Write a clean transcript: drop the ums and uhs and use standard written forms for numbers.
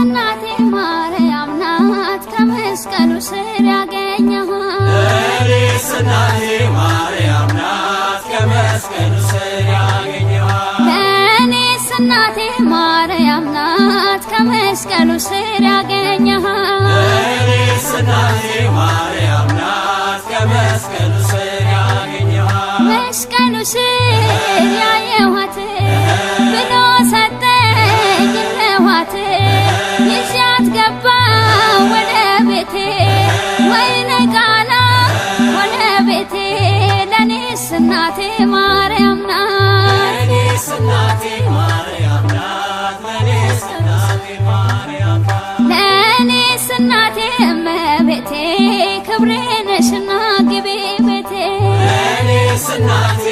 እናቴ ማርያም ናት ከመስቀሉ ስር ያገኘኋት እኔስ እናቴ ማርያም ናት ከመስቀሉ ስር ያገኘኋት እኔስ እናቴ ማርያም ናት ከመስቀሉ ስር ያገኘኋት እኔስ እናቴ ማርያም ናት ከመስቀሉ ስር ያገኘኋት መስቀሉ ስር ያየኋት ብሎ ሰጠኝ ለዋት ይዣት ገባሁ ወደ ቤቴ ወይኔ ቃና ወደ ቤቴ ለኔስ እናቴ ማርያም ናት ለኔስ እናቴ ማርያም ናት ለኔስ እናቴ ማርያም ናት ለኔስ እናቴ እመቤቴ ክብሬ ነሽና ግቢ ቤቴ ለኔስ እናቴ